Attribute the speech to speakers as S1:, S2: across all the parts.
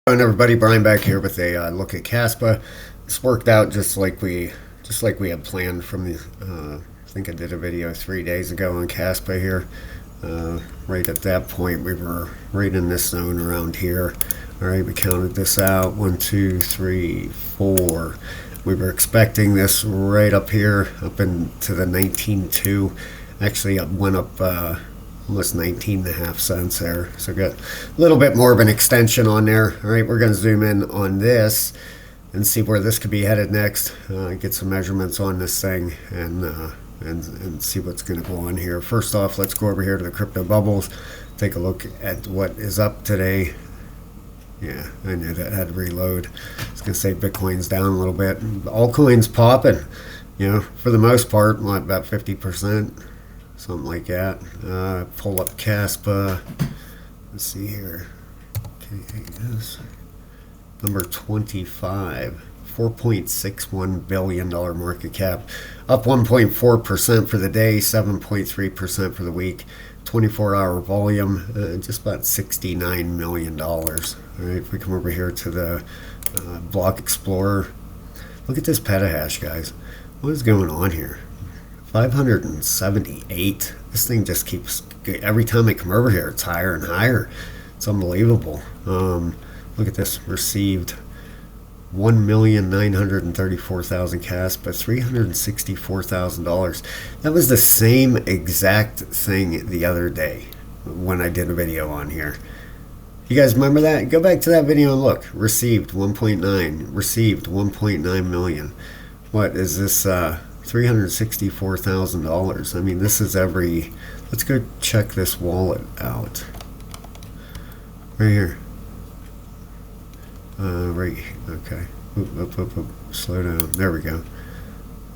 S1: And everybody, Brian back here with a look at Kaspa. This worked out just like we had planned from the. I think I did a video 3 days ago on Kaspa here. Right at that point, we were right in this zone around here. All right, we counted this out: 1, 2, 3, 4. We were expecting this right up here, up into the 19.2. Actually, it went up. Almost 19.5 cents there, so got a little bit more of an extension on there. All right, we're going to zoom in on this and see where this could be headed next. Get some measurements on this thing and see what's going to go on here. First off, let's go over here to the crypto bubbles, take a look at what is up today. Yeah, I knew that had to reload. I was going to say Bitcoin's down a little bit. Altcoins popping, for the most part, about 50%. Something like that. Pull up Kaspa. Let's see here. KAS. Number 25. $4.61 billion market cap. Up 1.4% for the day, 7.3% for the week. 24-hour volume, just about $69 million. All right, if we come over here to the Block Explorer, look at this petahash, guys. What is going on here? 578. This thing just keeps, every time I come over here, it's higher and higher. It's unbelievable. Look at this. Received 1,934,000 Kaspa, $364,000. That was the same exact thing the other day when I did a video on here. You guys remember that? Go back to that video and look. Received 1.9. Received 1.9 million. What is this? $364,000. I mean, this is every. Let's go check this wallet out. Right here. Right. Okay. Oop. Slow down. There we go.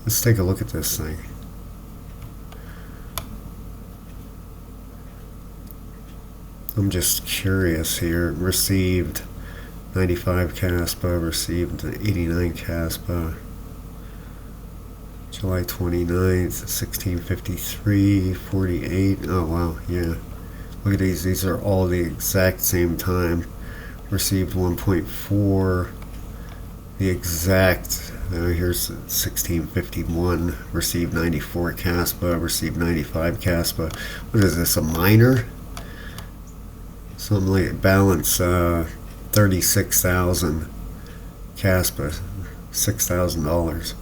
S1: Let's take a look at this thing. I'm just curious here. Received 95 Kaspa. Received 89 Kaspa. July 29th, 1653, 48. Oh, wow, yeah. Look at these. These are all the exact same time. Received 1.4. The exact, here's 1651. Received 94 Kaspa. Received 95 Kaspa. What is this, a miner? Something like balance, 36,000 Kaspa, $6,000.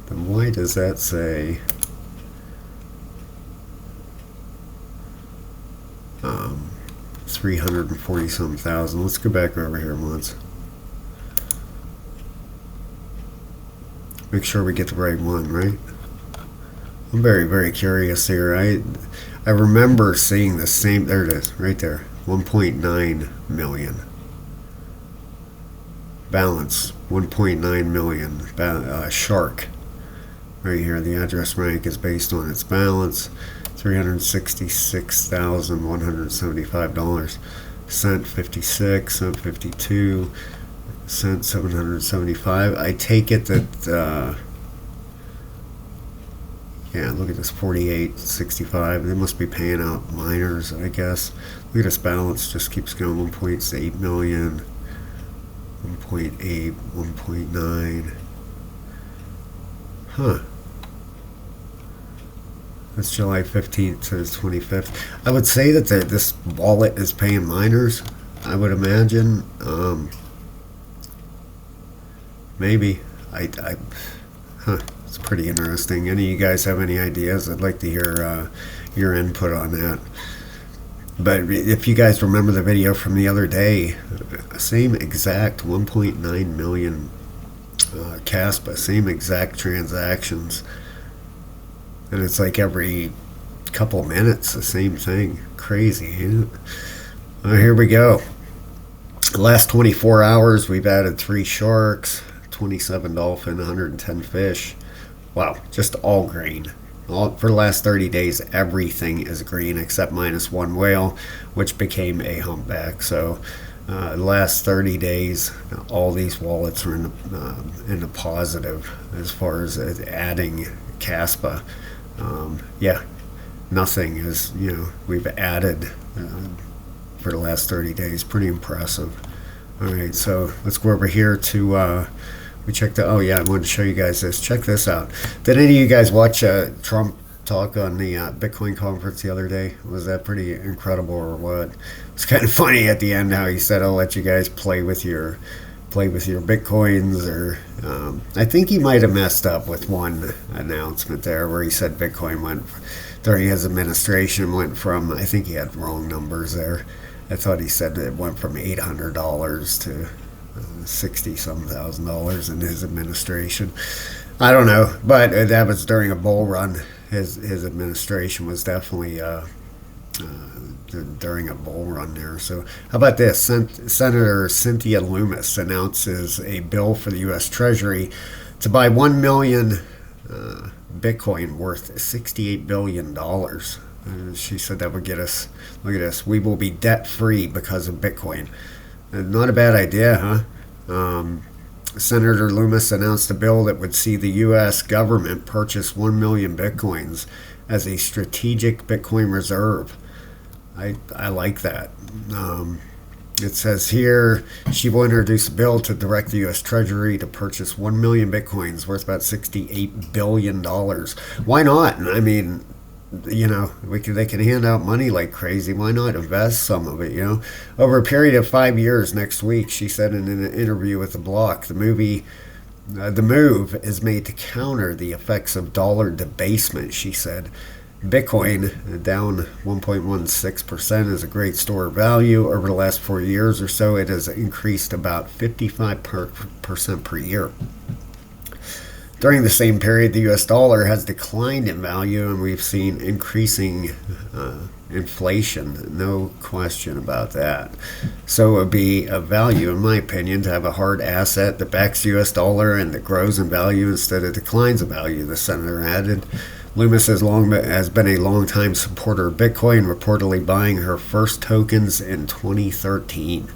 S1: And why does that say 340 some thousand? Let's go back over here once. Make sure we get the right one, right? I'm very, very curious here. I remember seeing the same. There it is, right there. 1.9 million. Balance 1.9 million. Shark. Right here, the address rank is based on its balance, $366,175. Cent 56, cent 52, cent 775. I take it that, yeah, look at this, 48.65. They must be paying out miners, I guess. Look at this balance, just keeps going. 1.8 million, 1.8, 1.9. Huh. That's July 15th to the 25th. I would say that this wallet is paying miners, I would imagine. Maybe. It's pretty interesting. Any of you guys have any ideas? I'd like to hear your input on that. But if you guys remember the video from the other day, same exact 1.9 million Kaspa, same exact transactions, and it's like every couple minutes the same thing. Crazy, isn't it? Here we go. The last 24 hours we've added 3 sharks, 27 dolphin, 110 fish. Wow, just all green. For the last 30 days, everything is green except minus 1 whale, which became a humpback. So the last 30 days, all these wallets are in the positive as far as adding Kaspa. Yeah, nothing is, we've added for the last 30 days. Pretty impressive. All right, so let's go over here to, we checked the, oh yeah, I wanted to show you guys this. Check this out. Did any of you guys watch Trump talk on the Bitcoin conference the other day? Was that pretty incredible or what? It's kind of funny at the end how he said, I'll let you guys play with your Bitcoins, or I think he might have messed up with one announcement there where he said Bitcoin went, during his administration, went from, I think he had wrong numbers there. I thought he said it went from $800 to 60-some thousand dollars in his administration. I don't know, but that was during a bull run. His administration was definitely during a bull run there. So how about this? Senator Cynthia Lummis announces a bill for the U.S. Treasury to buy 1 million Bitcoin worth $68 billion. She said that would get us, look at this, we will be debt-free because of Bitcoin. Not a bad idea, huh? Senator Lummis announced a bill that would see the U.S. government purchase 1 million Bitcoins as a strategic Bitcoin reserve. I like that. It says here she will introduce a bill to direct the U.S. Treasury to purchase 1 million Bitcoins worth about $68 billion. Why not? I mean, you know, they can hand out money like crazy. Why not invest some of it, you know? Over a period of 5 years next week, she said in an interview with The Block, the move is made to counter the effects of dollar debasement, she said. Bitcoin, down 1.16%, is a great store of value. Over the last 4 years or so, it has increased about 55% per year. During the same period, the U.S. dollar has declined in value, and we've seen increasing inflation. No question about that. So it would be of value, in my opinion, to have a hard asset that backs the U.S. dollar and that grows in value instead of declines in value, the senator added. Lummis has been a long-time supporter of Bitcoin, reportedly buying her first tokens in 2013.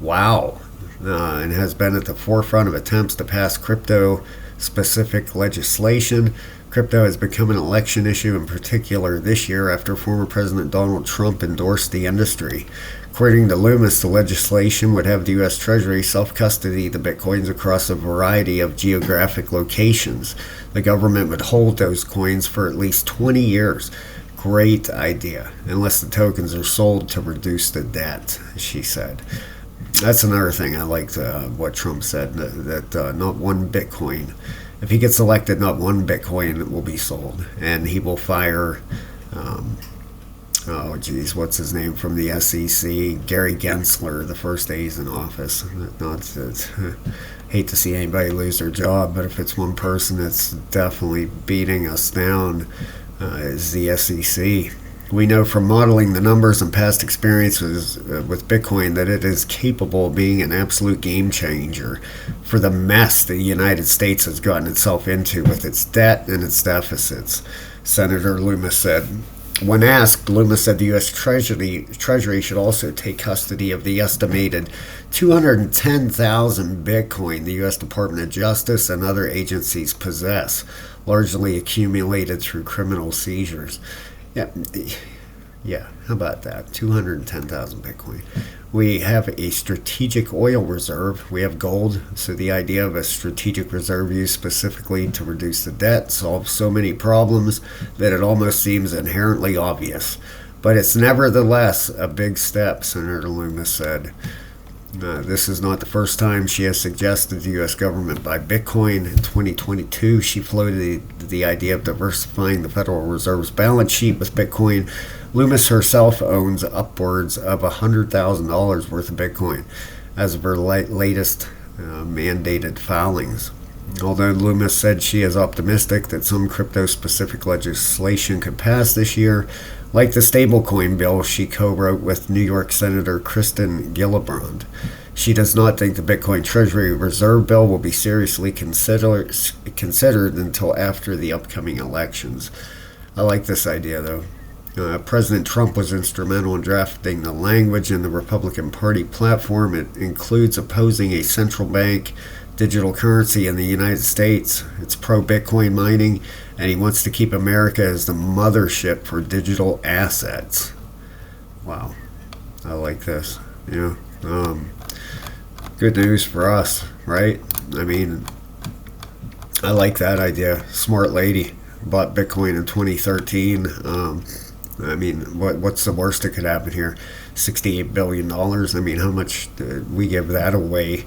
S1: Wow. And has been at the forefront of attempts to pass crypto-specific legislation. Crypto has become an election issue, in particular this year, after former President Donald Trump endorsed the industry. According to Lummis, the legislation would have the U.S. Treasury self-custody the Bitcoins across a variety of geographic locations. The government would hold those coins for at least 20 years. Great idea, unless the tokens are sold to reduce the debt, she said. That's another thing I liked what Trump said, that not one Bitcoin, if he gets elected, not one Bitcoin will be sold. And he will fire, what's his name from the SEC, Gary Gensler, the first day he's in office. Hate to see anybody lose their job, but if it's one person that's definitely beating us down, is the SEC. We know from modeling the numbers and past experiences with Bitcoin that it is capable of being an absolute game changer for the mess the United States has gotten itself into with its debt and its deficits, Senator Lummis said. When asked, Lummis said the U.S. Treasury should also take custody of the estimated 210,000 Bitcoin the U.S. Department of Justice and other agencies possess, largely accumulated through criminal seizures. Yeah, how about that? 210,000 Bitcoin. We have a strategic oil reserve. We have gold. So the idea of a strategic reserve used specifically to reduce the debt solves so many problems that it almost seems inherently obvious. But it's nevertheless a big step, Senator Lummis said. This is not the first time she has suggested the U.S. government buy Bitcoin. In 2022, she floated the idea of diversifying the Federal Reserve's balance sheet with Bitcoin. Lummis herself owns upwards of $100,000 worth of Bitcoin as of her latest mandated filings. Although Lummis said she is optimistic that some crypto-specific legislation could pass this year, like the stablecoin bill she co-wrote with New York Senator Kristen Gillibrand. She does not think the Bitcoin Treasury Reserve Bill will be seriously considered until after the upcoming elections. I like this idea, though. President Trump was instrumental in drafting the language in the Republican Party platform. It includes opposing a central bank digital currency in the United States. It's pro-Bitcoin mining, and he wants to keep America as the mothership for digital assets. Wow. I like this. You know, good news for us, right? I mean, I like that idea. Smart lady bought Bitcoin in 2013. I mean, what's the worst that could happen here? $68 billion. I mean, how much we give that away?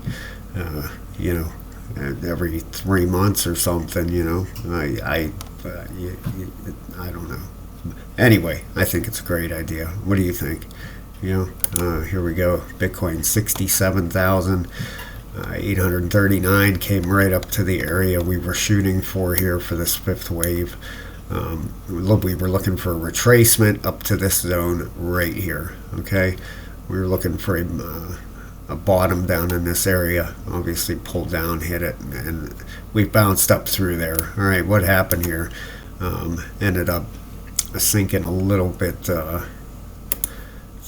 S1: You know, every 3 months or something. You know, I don't know. Anyway, I think it's a great idea. What do you think? You know, here we go. Bitcoin 67,839 came right up to the area we were shooting for here for this fifth wave. We were looking for a retracement up to this zone right here. Okay, we were looking for a bottom down in this area. Obviously, pulled down, hit it, and we bounced up through there. All right, what happened here? Ended up sinking a little bit. I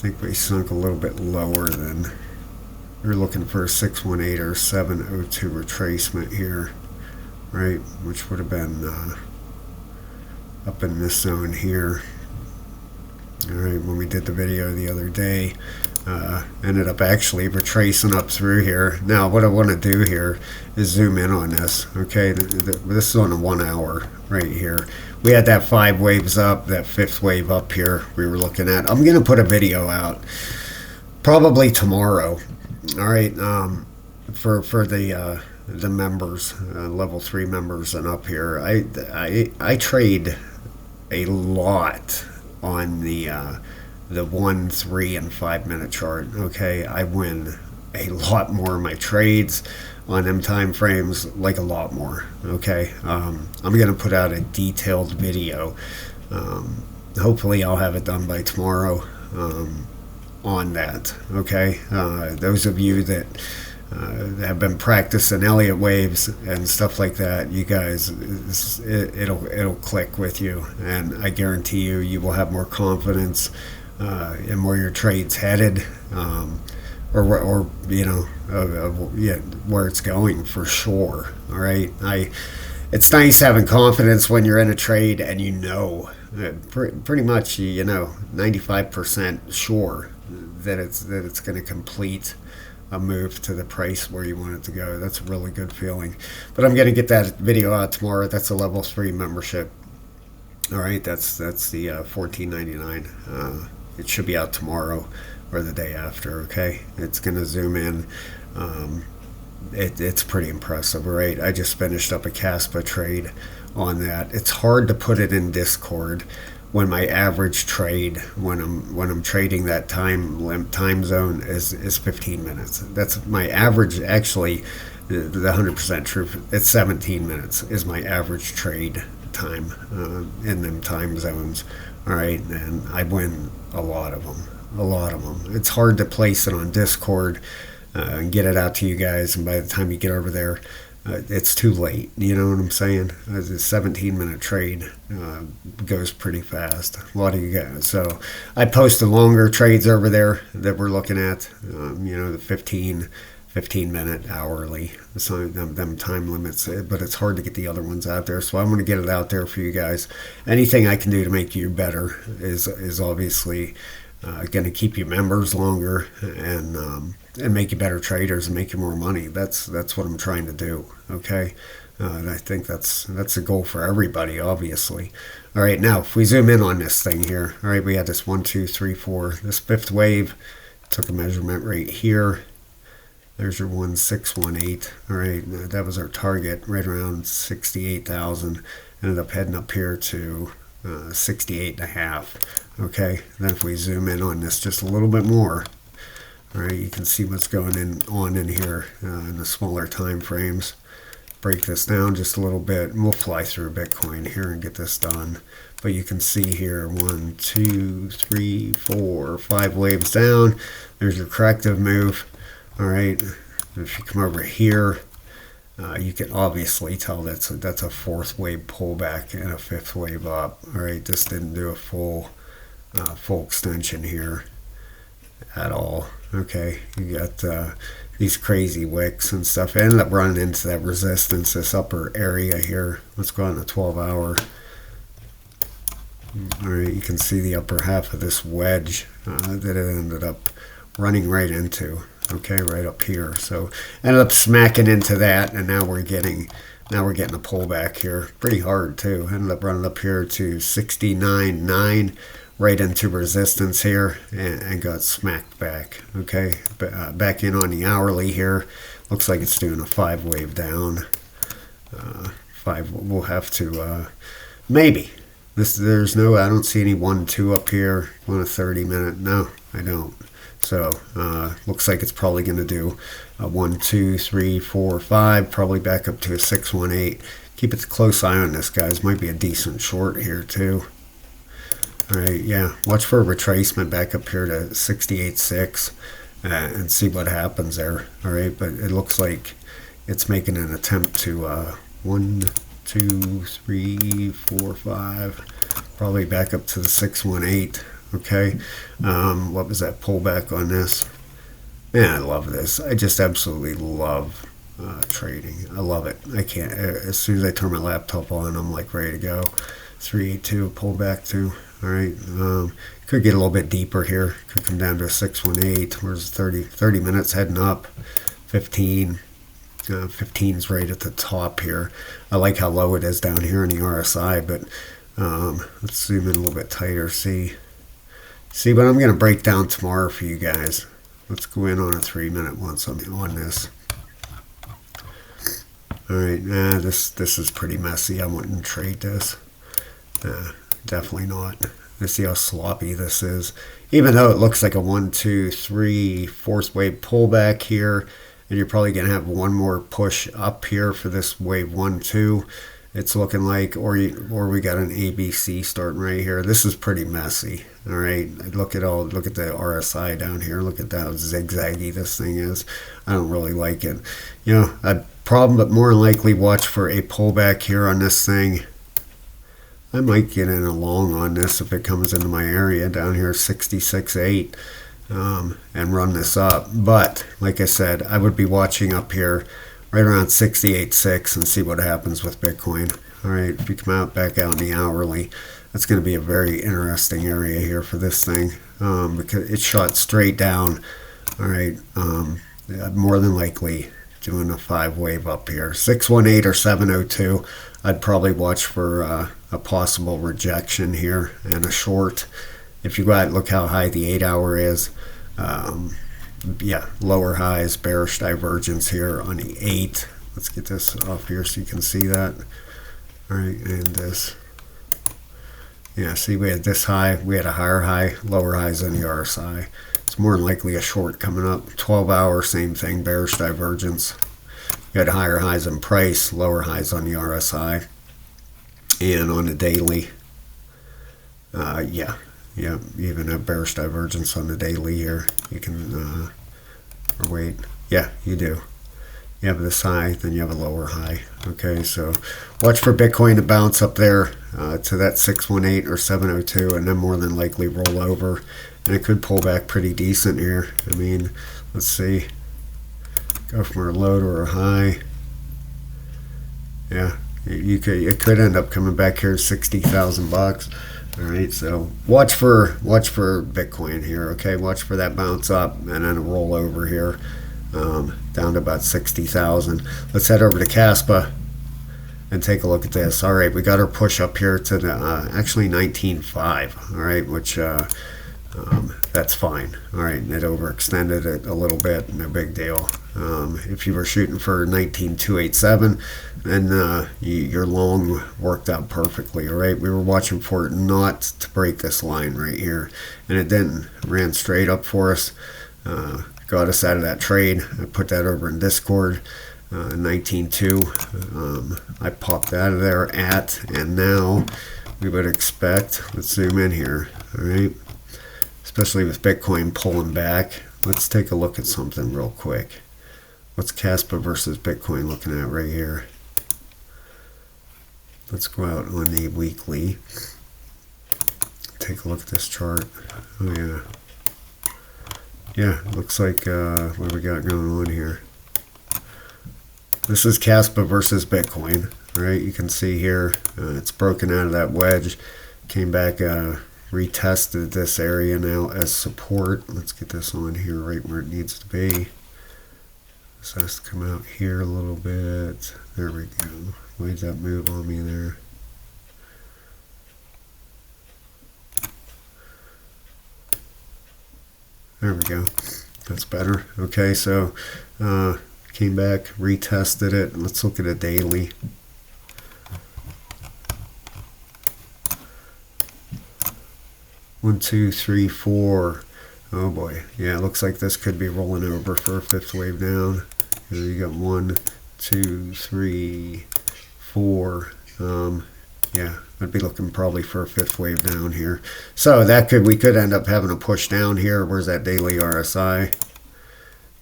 S1: think we sunk a little bit lower than we were looking for a 618 or 702 retracement here, right? Which would have been up in this zone here. All right, when we did the video the other day, ended up actually retracing up through here. Now, what I want to do here is zoom in on this. Okay, this is on a 1 hour right here. We had that 5 waves up, that 5th wave up here we were looking at. I'm going to put a video out probably tomorrow. All right, for the members, level 3 members and up here. I trade a lot on the 1, 3, and 5 minute chart. Okay, I win a lot more of my trades on them time frames, like a lot more. Okay, I'm gonna put out a detailed video. Hopefully I'll have it done by tomorrow on that. Okay, those of you that have been practicing Elliott waves and stuff like that, you guys, it'll click with you, and I guarantee you will have more confidence in where your trade's headed, or you know, where it's going for sure. All right, it's nice having confidence when you're in a trade and you know pretty much 95% sure that it's going to complete a move to the price where you want it to go. That's a really good feeling. But I'm going to get that video out tomorrow. That's a level 3 membership. All right, that's the $14.99. It should be out tomorrow or the day after. Okay, it's going to zoom in. It's pretty impressive. Right, I just finished up a Kaspa trade on that. It's hard to put it in Discord when my average trade, when I'm trading that time zone is 15 minutes. That's my average. Actually, the 100% truth, it's 17 minutes is my average trade time in them time zones. All right, and I win a lot of them. It's hard to place it on Discord and get it out to you guys, and by the time you get over there, it's too late. You know what I'm saying? A 17-minute trade goes pretty fast. A lot of you guys. So I post the longer trades over there that we're looking at. The 15-minute hourly. So them time limits. But it's hard to get the other ones out there. So I'm going to get it out there for you guys. Anything I can do to make you better is obviously going to keep you members longer and make you better traders and make you more money. That's what I'm trying to do. Okay, and I think that's a goal for everybody, obviously. All right, now if we zoom in on this thing here, all right, we had this 1, 2, 3, 4. This 5th wave took a measurement right here. There's your 1618. All right, that was our target, right around 68,000. Ended up heading up here to 68.5. Okay, then if we zoom in on this just a little bit more, all right, you can see what's going on in here in the smaller time frames. Break this down just a little bit, and we'll fly through Bitcoin here and get this done. But you can see here 1, 2, 3, 4, 5 waves down. There's your corrective move. All right, if you come over here, you can obviously tell that's a 4th wave pullback and a 5th wave up. All right, this didn't do a full extension here at all. Okay, you got these crazy wicks and stuff. I ended up running into that resistance, this upper area here. Let's go on the 12-hour. All right, you can see the upper half of this wedge that it ended up running right into. Okay, right up here. So ended up smacking into that, and now we're getting a pullback here. Pretty hard too. Ended up running up here to 69.9, right into resistance here, and got smacked back. Okay, back in on the hourly here. Looks like it's doing a 5-wave down. We'll have to maybe. There's no, I don't see any 1-2 up here on a 30-minute. No, I don't. So looks like it's probably going to do a 1, 2, 3, 4, 5, probably back up to a 6, 1, 8. Keep a close eye on this, guys. Might be a decent short here too. All right, yeah. Watch for a retracement back up here to 68.6 and see what happens there. All right, but it looks like it's making an attempt to 1, 2, 3, 4, 5, probably back up to the 618. Okay, what was that pullback on this? Man, I love this. I just absolutely love trading. I love it. I can't. As soon as I turn my laptop on, I'm like ready to go. 382 pullback to. All right, could get a little bit deeper here. Could come down to a 618. Where's 30 minutes heading up? 15. 15's right at the top here. I like how low it is down here in the RSI, but let's zoom in a little bit tighter. See what I'm going to break down tomorrow for you guys. Let's go in on a 3-minute once on this. All right, this is pretty messy. I wouldn't trade this. Definitely not. Let's see how sloppy this is. Even though it looks like a 1, 2, 3, 4th wave pullback here, and you're probably going to have one more push up here for this wave 1, 2. It's looking like, or we got an ABC starting right here. This is pretty messy. All right, look at the RSI down here. Look at how zigzaggy this thing is. I don't really like it. You know, a problem, but more likely watch for a pullback here on this thing. I might get in a long on this if it comes into my area down here, 66.8, and run this up. But like I said, I would be watching up here right around 68.6 and see what happens with Bitcoin. All right, if you come back out in the hourly, that's going to be a very interesting area here for this thing, because it shot straight down. All right, more than likely doing a 5-wave up here, 618 or 702. I'd probably watch for a possible rejection here and a short. If you go out, look how high the 8-hour is. Yeah, lower highs, bearish divergence here on the 8. Let's get this off here so you can see that. All right, and this. Yeah, see, we had this high, we had a higher high, lower highs on the RSI. It's more than likely a short coming up. 12-hour, same thing, bearish divergence. You had higher highs in price, lower highs on the RSI. And on the daily, yeah, even a bearish divergence on the daily here. You can, or wait, yeah, you do. You have this high, then you have a lower high. Okay, so watch for Bitcoin to bounce up there to that 618 or 702, and then more than likely roll over. And it could pull back pretty decent here. I mean, let's see. Go from a low to a high. Yeah, it could end up coming back here 60,000 bucks. All right, so watch for Bitcoin here. Okay, watch for that bounce up and then a roll over here down to about 60,000. Let's head over to Kaspa and take a look at this. All right, we got our push up here to the actually 19.5. All right, which that's fine. All right, and it overextended it a little bit, no big deal. If you were shooting for 19.287, then your long worked out perfectly. All right, we were watching for it not to break this line right here, and it didn't. Ran straight up for us, got us out of that trade. I put that over in Discord. 19.2. I popped out of there and now we would expect. Let's zoom in here. All right. Especially with Bitcoin pulling back. Let's take a look at something real quick. What's Kaspa versus Bitcoin looking at right here? Let's go out on the weekly. Take a look at this chart. Oh yeah. Yeah, looks like what do we got going on here? This is Kaspa versus Bitcoin, right? You can see here it's broken out of that wedge. Came back retested this area now as support. Let's get this on here right where it needs to be. This has to come out here a little bit. There we go. Why did that move on me there? There we go. That's better. Okay, so came back, retested it. Let's look at a daily. One, two, three, four. Oh boy. Yeah, it looks like this could be rolling over for a fifth wave down. Here you got 1, 2, 3, 4. Yeah, I'd be looking probably for a fifth wave down here. So that we could end up having a push down here. Where's that daily RSI?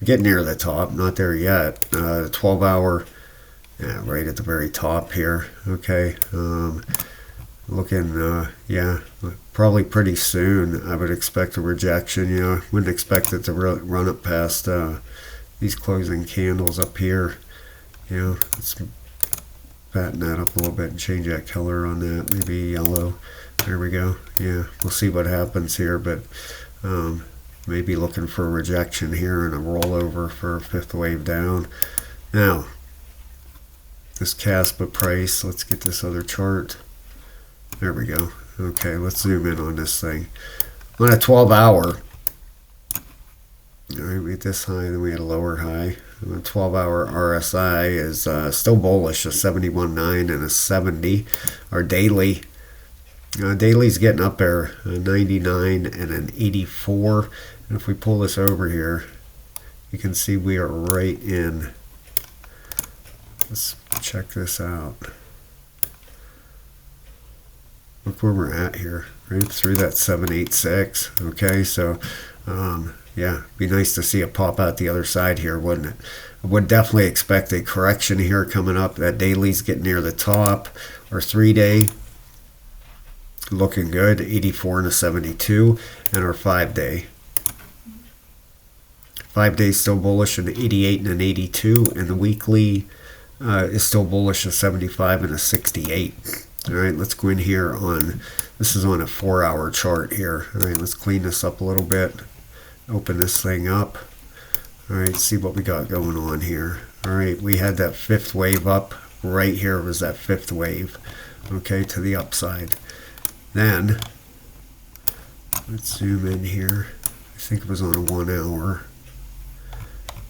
S1: Getting near the top, not there yet. 12 hour, yeah, right at the very top here. Okay, looking, yeah, probably pretty soon. I would expect a rejection. You know, wouldn't expect it to run up past these closing candles up here. You know, let's fatten that up a little bit and change that color on that. Maybe yellow. There we go. Yeah, we'll see what happens here, but maybe looking for a rejection here and a rollover for a fifth wave down. Now, this Kaspa price, let's get this other chart. There we go. Okay, let's zoom in on this thing. On a 12 hour, all right, we had this high, then we had a lower high. The 12-hour RSI is still bullish, a 71.9 and a 70. Our daily, daily's getting up there, a 99 and an 84. And if we pull this over here, you can see we are right in. Let's check this out. Look where we're at here, right through that 786. Okay, so yeah, be nice to see it pop out the other side here, wouldn't it? I would definitely expect a correction here coming up. That daily's getting near the top. Our 3-day looking good, 84 and a 72, and our 5-day. 5 days still bullish, an 88 and an 82, and the weekly is still bullish, a 75 and a 68. All right, let's go in here on, this is on a 4-hour chart here. All right, let's clean this up a little bit. Open this thing up. All right, see what we got going on here. All right, we had that fifth wave up. Right here was that fifth wave, okay, to the upside. Then, let's zoom in here. I think it was on a 1 hour.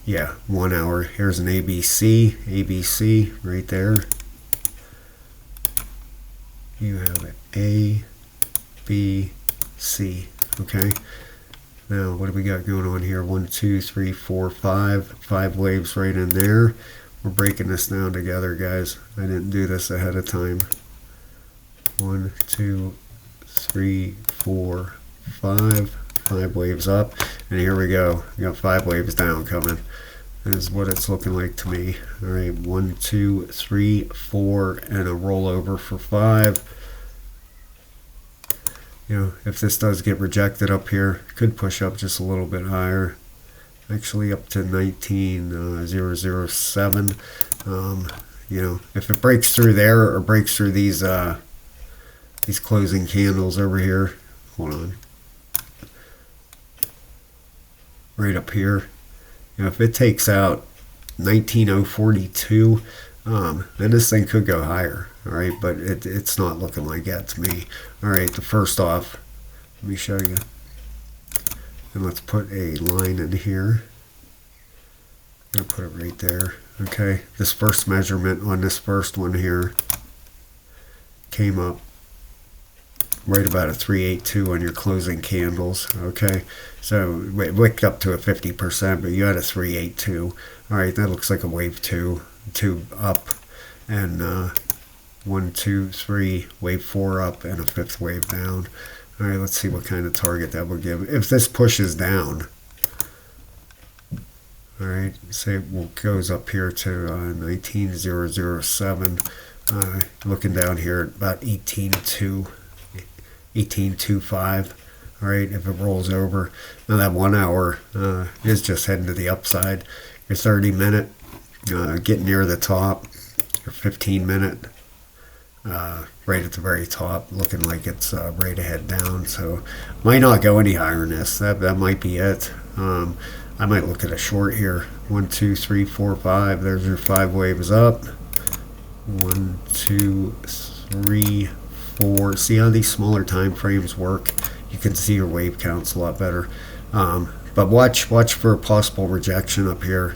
S1: Yeah, 1 hour. Here's an ABC right there. You have an A, B, C, okay? Now, what do we got going on here? 1, 2, 3, 4, 5. 5 waves right in there. We're breaking this down together, guys. I didn't do this ahead of time. 1, 2, 3, 4, 5. 5 waves up. And here we go. We got 5 waves down coming. This is what it's looking like to me. All right, 1, 2, 3, 4, and a rollover for 5. You know, if this does get rejected up here, could push up just a little bit higher. Actually up to 19,007. You know, if it breaks through there or breaks through these closing candles over here, hold on, right up here, you know, if it takes out 19,042, then this thing could go higher. All right, but it's not looking like that to me. All right, the first off, let me show you. And let's put a line in here. I'm gonna put it right there. Okay, this first measurement on this first one here came up right about a 382 on your closing candles. Okay, so it wicked up to a 50%, but you had a 382. All right, that looks like a wave two up, and 1, 2, 3, wave 4 up, and a 5th wave down. All right, let's see what kind of target that will give. If this pushes down, all right, say it goes up here to 19,007. Looking down here at about 18.25. All right, if it rolls over. Now that 1 hour is just heading to the upside. Your 30-minute getting near the top. Your 15-minute right at the very top, looking like it's ready to head down. So might not go any higher than this. That might be it. I might look at a short here. 1, 2, 3, 4, 5. There's your 5 waves up. 1, 2, 3, 4. See how these smaller time frames work? You can see your wave counts a lot better. But watch for a possible rejection up here.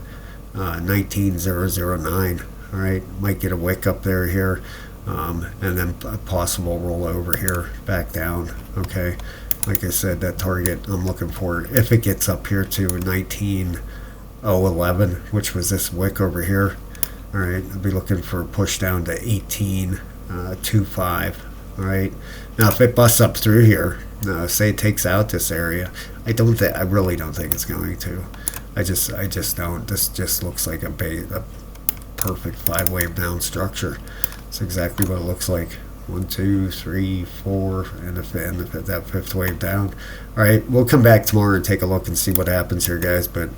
S1: 19009. All right, might get a wick up there here, and then a possible roll over here back down. Okay, like I said, that target I'm looking for, if it gets up here to 19011, which was this wick over here. All right, I'll be looking for a push down to 1825. All right, now if it busts up through here, say it takes out this area, I really don't think it's going to. I just don't. This just looks like a perfect 5-wave down structure. That's exactly what it looks like. 1, 2, 3, 4, and if that 5th wave down. All right, we'll come back tomorrow and take a look and see what happens here, guys. But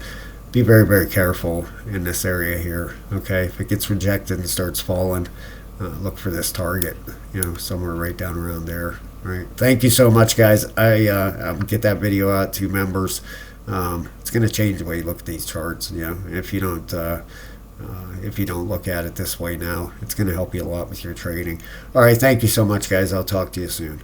S1: be very, very careful in this area here. Okay, if it gets rejected and starts falling, look for this target. Somewhere right down around there. All right. Thank you so much, guys. I'll get that video out to members. It's going to change the way you look at these charts. If you don't look at it this way now, it's going to help you a lot with your trading. All right, thank you so much, guys. I'll talk to you soon.